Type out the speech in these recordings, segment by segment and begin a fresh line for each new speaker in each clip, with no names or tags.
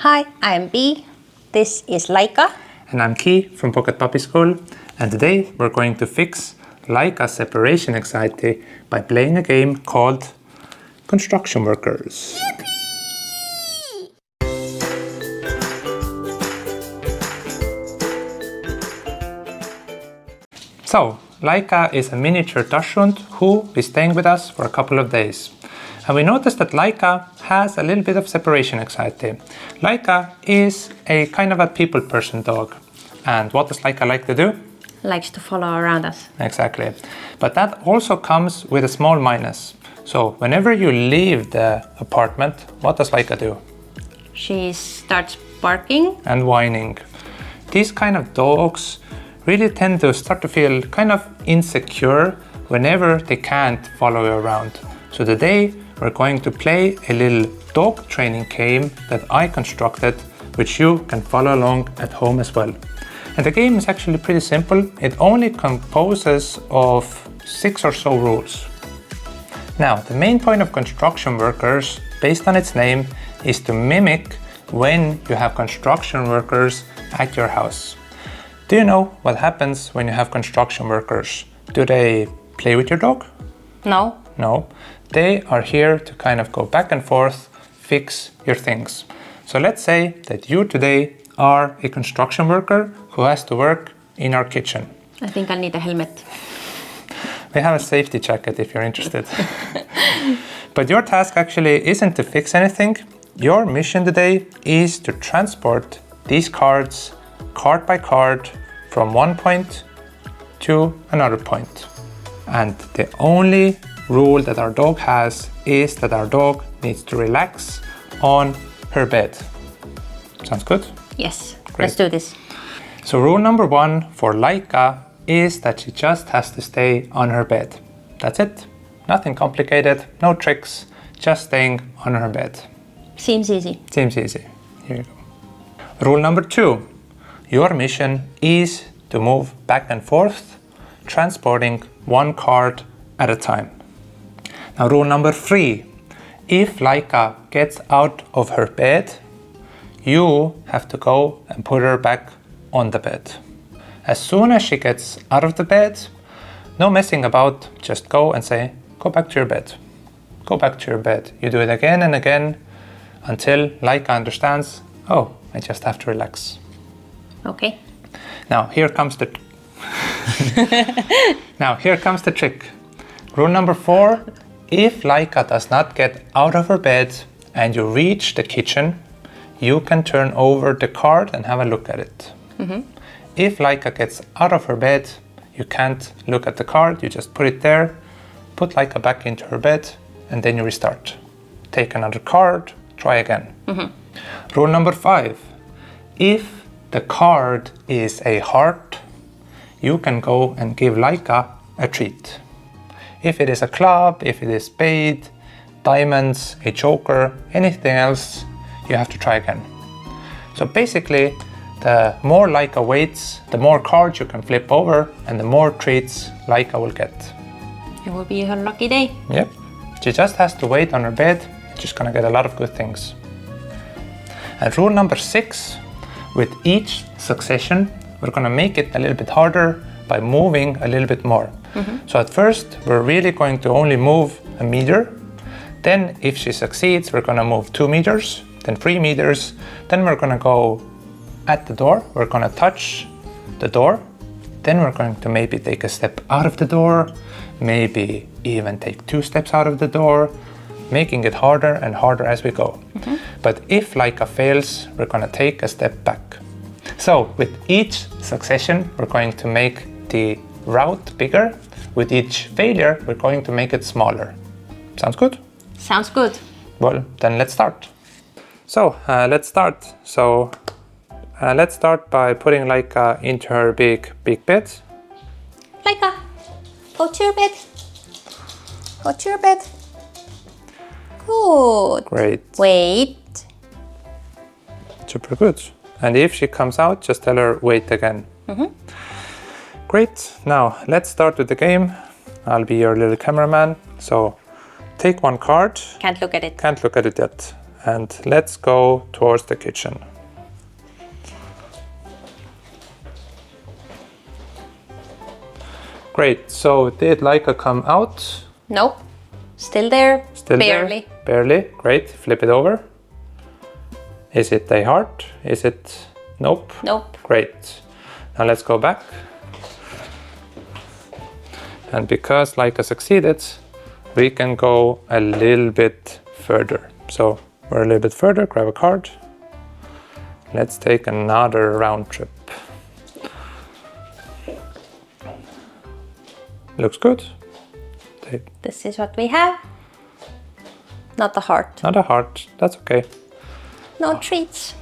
Hi, I'm B. This is Laika.
And I'm Key from Pocket Puppy School. And today we're going to fix Laika separation anxiety by playing a game called Construction Workers. So, Laika is a miniature Dachshund who is staying with us for a couple of days. And we noticed that Laika has a little bit of separation anxiety. Laika is a kind of a people person dog. And what does Laika like to do?
Likes to follow around us.
Exactly. But that also comes with a small minus. So whenever you leave the apartment, what does Laika do?
She starts barking.
And whining. These kind of dogs really tend to start to feel kind of insecure whenever they can't follow you around. So today we're going to play a little dog training game that I constructed, which you can follow along at home as well. And the game is actually pretty simple. It only composes of 6 or so rules. Now, the main point of Construction Workers, based on its name, is to mimic when you have construction workers at your house. Do you know what happens when you have construction workers? Do they play with your dog?
No.
No. They are here to kind of go back and forth, fix your things. So let's say that you today are a construction worker who has to work in our kitchen.
I think I'll need a helmet.
We have a safety jacket if you're interested. But your task actually isn't to fix anything. Your mission today is to transport these cards, card by card, from one point to another point. And the only rule that our dog has is that our dog needs to relax on her bed. Sounds good?
Yes.
Great.
Let's do this.
So rule number 1 for Laika is that she just has to stay on her bed. That's it. Nothing complicated, no tricks, just staying on her bed.
Seems easy.
Seems easy. Here you go. Rule number 2. Your mission is to move back and forth, transporting one card at a time. Now rule number 3. If Laika gets out of her bed, you have to go and put her back on the bed. As soon as she gets out of the bed, no messing about, just go and say, go back to your bed. Go back to your bed. You do it again and again until Laika understands, oh, I just have to relax.
Okay.
Now here comes the trick. Rule number 4, if Laika does not get out of her bed and you reach the kitchen, you can turn over the card and have a look at it. Mm-hmm. If Laika gets out of her bed, you can't look at the card, you just put it there, put Laika back into her bed, and then you restart. Take another card, try again. Mm-hmm. Rule number 5, if the card is a heart, you can go and give Laika a treat. If it is a club, if it is spade, diamonds, a joker, anything else, you have to try again. So basically, the more Laika waits, the more cards you can flip over and the more treats Laika will get.
It will be her lucky day.
Yep. She just has to wait on her bed. She's gonna get a lot of good things. And rule number 6, with each succession, we're gonna make it a little bit harder by moving a little bit more. Mm-hmm. So at first, we're really going to only move a meter. Then if she succeeds, we're gonna move 2 meters, then 3 meters. Then we're gonna go at the door. We're gonna touch the door. Then we're going to maybe take a step out of the door, maybe even take 2 steps out of the door, making it harder and harder as we go. Mm-hmm. But if Laika fails, we're gonna take a step back. So with each succession, we're going to make the route bigger. With each failure, we're going to make it smaller. Sounds good?
Sounds good.
Well, then let's start. So let's start. Let's start by putting Laika into her big bed.
Laika, go to your bed. Go to your bed. Good.
Great.
Wait.
Super good. And if she comes out, just tell her wait again. Mm-hmm. Great. Now let's start with the game. I'll be your little cameraman. So take one card.
Can't look at it.
Can't look at it yet. and let's go towards the kitchen. Great, so did Laika come out?
Nope. Still there.
Still
barely.
there? Barely. Great, flip it over. Is it a heart? Is it... Nope.
Nope.
Great. Now let's go back. And because Laika succeeded, we can go a little bit further. So we're a little bit further, grab a card. Let's take another round trip. Looks good.
This is what we have. Not the heart.
Not a heart, that's okay.
No treats.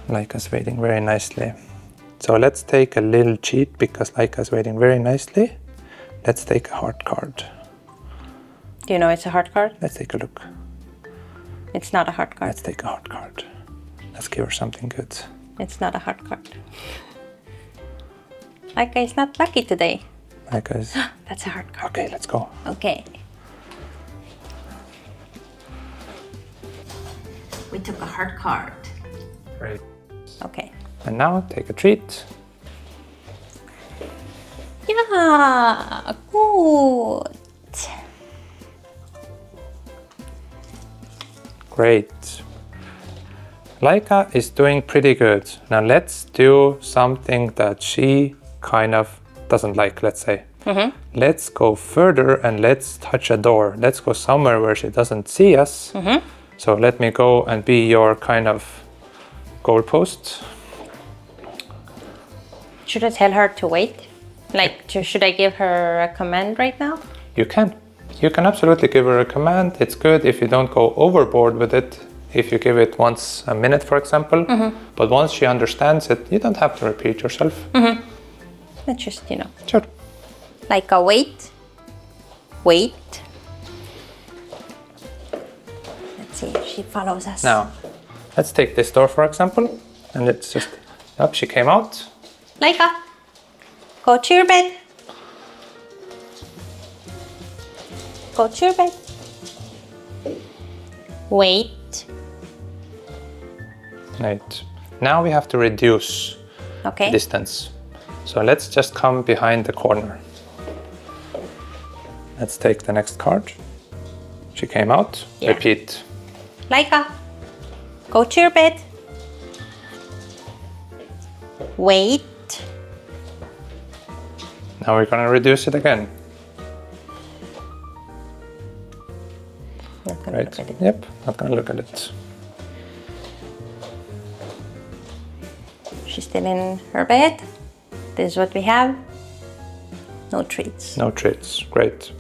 Laika's waiting very nicely. So let's take a little cheat because Laika's waiting very nicely. Let's take a heart card.
Do you know it's a heart card?
Let's take a look.
It's not a heart card.
Let's take a heart card. Let's give her something good.
It's not a heart card. Laika is not lucky today.
Laika is...
That's a heart card.
Okay, let's go.
Okay. We took a heart card.
Great.
Okay.
And now take a treat.
Yeah, good.
Great. Laika is doing pretty good. Now let's do something that she kind of doesn't like, let's say. Let's go further and let's touch a door. Let's go somewhere where she doesn't see us. So let me go and be your kind of goalpost.
Should I tell her to wait? Like, should I give her a command right now?
You can. You can absolutely give her a command. It's good if you don't go overboard with it. If you give it once a minute, for example. But once she understands it, you don't have to repeat yourself.
Let's just, you know.
Sure.
Like a wait. Wait. Let's see if she follows us.
Now, let's take this door, for example. And let's just... Up, she came out.
Laika, go to your bed. Go to your bed. Wait.
Right. Now we have to reduce
Okay.
distance. So let's just come behind the corner. Let's take the next card. She came out.
Yeah.
Repeat.
Laika, go to your bed. Wait.
Now we're gonna reduce it again.
Not gonna
Right.
look at it.
Yep. Not gonna look at it.
She's still in her bed. This is what we have. No treats.
No treats. Great.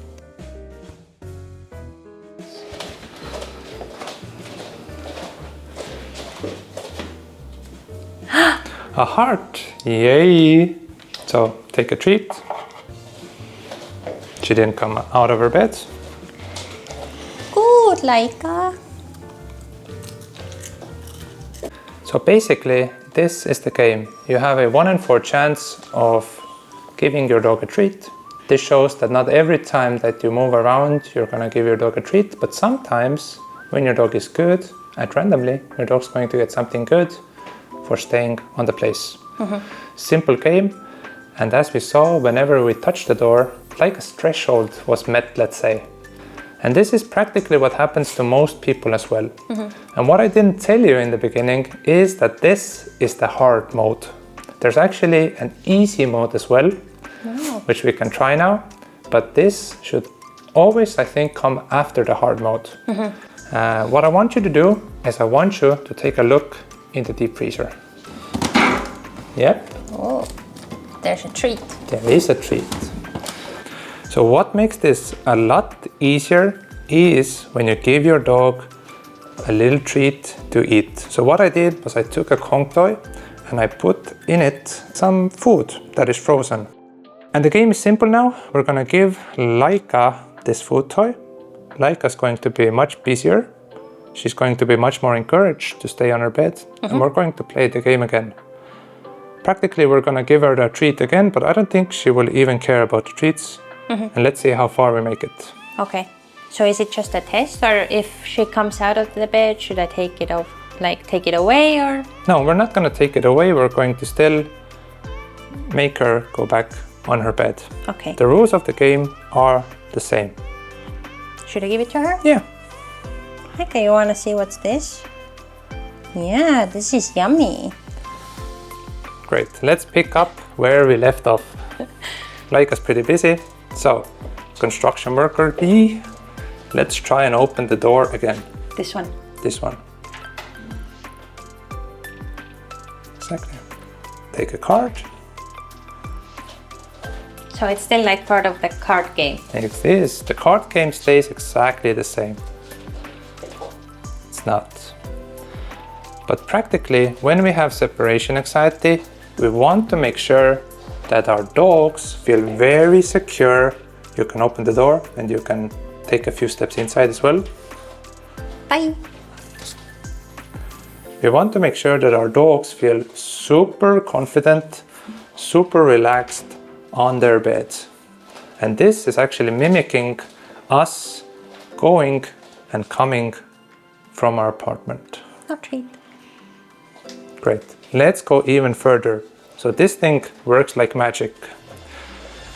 A heart. Yay. So take a treat. She didn't come out of her bed.
Good, Laika.
So basically, this is the game. You have a 1 in 4 chance of giving your dog a treat. This shows that not every time that you move around, you're gonna give your dog a treat, but sometimes when your dog is good, at randomly, your dog's going to get something good for staying on the place. Simple game. And as we saw, whenever we touched the door, like a threshold was met, let's say. And this is practically what happens to most people as well. And what I didn't tell you in the beginning is that this is the hard mode. There's actually an easy mode as well, which we can try now. But this should always, I think, come after the hard mode. What I want you to do is I want you to take a look in the deep freezer. Yep.
Oh, there's a treat.
There is a treat. So what makes this a lot easier is when you give your dog a little treat to eat. So what I did was I took a Kong toy and I put in it some food that is frozen. And the game is simple now. We're gonna give Laika this food toy. Laika's going to be much busier. She's going to be much more encouraged to stay on her bed. And we're going to play the game again. Practically, we're gonna give her the treat again, but I don't think she will even care about the treats. And let's see how far we make it.
Okay. So is it just a test, or if she comes out of the bed, should I take it off, like take it away, or?
No, we're not going to take it away. We're going to still make her go back on her bed.
Okay.
The rules of the game are the same.
Should I give it to her?
Yeah.
Okay, you want to see what's this? Yeah, this is yummy.
Great. Let's pick up where we left off. Laika's pretty busy. So, construction worker B, let's try and open the door again.
This one.
This one. Exactly. Take a card.
So it's still like part of the card game.
It is. The card game stays exactly the same. It's not. But practically, when we have separation anxiety, we want to make sure that our dogs feel very secure. You can open the door and you can take a few steps inside as well.
Bye.
We want to make sure that our dogs feel super confident, super relaxed on their beds. And this is actually mimicking us going and coming from our apartment.
No treat.
Great. Let's go even further. So this thing works like magic.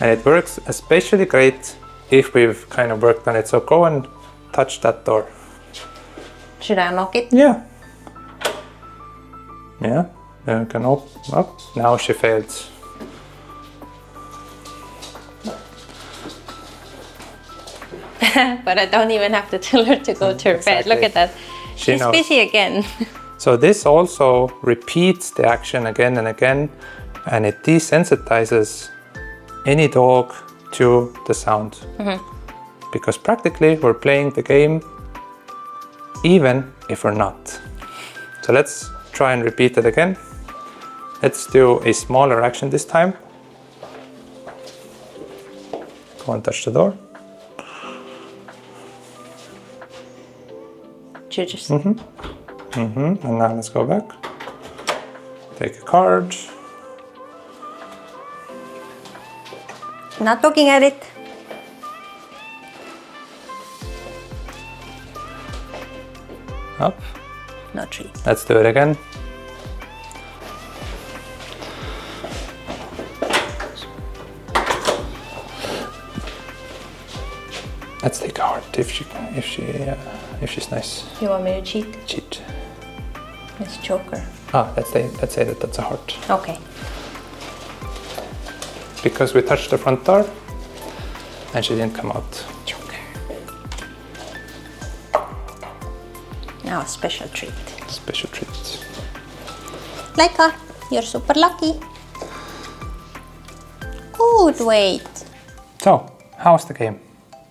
And it works especially great if we've kind of worked on it. So go and touch that door.
Should I unlock it?
Yeah. Yeah. Then we can open up. Now she failed.
But I don't even have to tell her to go to her bed. Look at that. She's
knows.
busy again.
So this also repeats the action again and again, and it desensitizes any dog to the sound. Because practically we're playing the game even if we're not. So let's try and repeat it again. Let's do a smaller action this time. Go and touch the door.
You just...
And now let's go back. Take a card.
Not looking at it.
Up.
No treat.
Let's do it again. Let's take a heart if she's nice.
You want me to cheat?
Cheat.
Let's choke her.
Ah, let's say that that's a heart.
Okay.
Because we touched the front door and she didn't come out.
Choke her. Now a special treat.
Special treat.
Laika, you're super lucky. Good weight.
So, how's the game?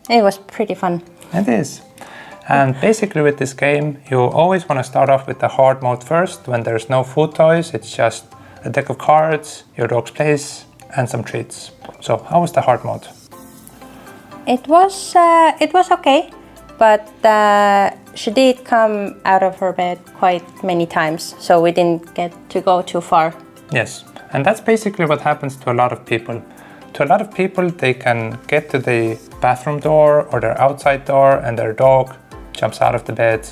It was pretty fun.
It is. And basically with this game, you always want to start off with the hard mode first. When there's no food toys, it's just a deck of cards, your dog's place, and some treats. So how was the hard mode?
It was okay, but she did come out of her bed quite many times, so we didn't get to go too far.
Yes, and that's basically what happens to a lot of people. To a lot of people, they can get to the bathroom door or their outside door and their dog jumps out of the bed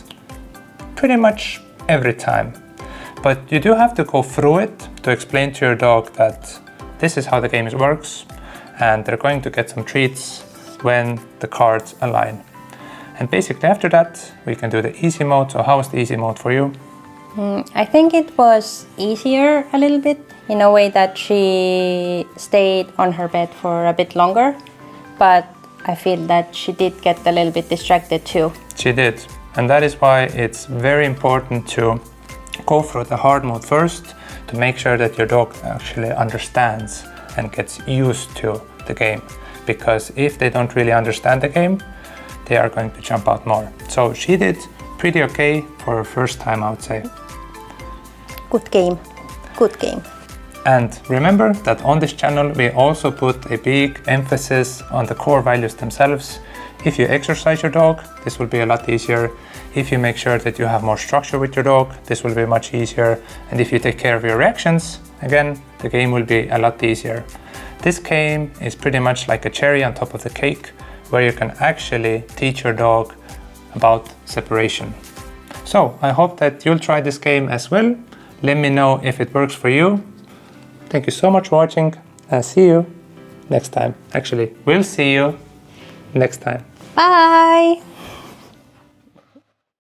pretty much every time. But you do have to go through it to explain to your dog that this is how the game works and they're going to get some treats when the cards align. And basically after that, we can do the easy mode. So how was the easy mode for you?
I think it was easier a little bit in a way that she stayed on her bed for a bit longer, but I feel that she did get a little bit distracted too.
She did, and that is why it's very important to go through the hard mode first to make sure that your dog actually understands and gets used to the game, because if they don't really understand the game, they are going to jump out more. So she did pretty okay for her first time, I would say.
Good game. Good game.
And remember that on this channel we also put a big emphasis on the core values themselves. If you exercise your dog, this will be a lot easier. If you make sure that you have more structure with your dog, this will be much easier. And if you take care of your reactions, again, the game will be a lot easier. This game is pretty much like a cherry on top of the cake. where you can actually teach your dog about separation. So I hope that you'll try this game as well. Let me know if it works for you. Thank you so much for watching, and see you next time. Actually, we'll see you next time.
Bye!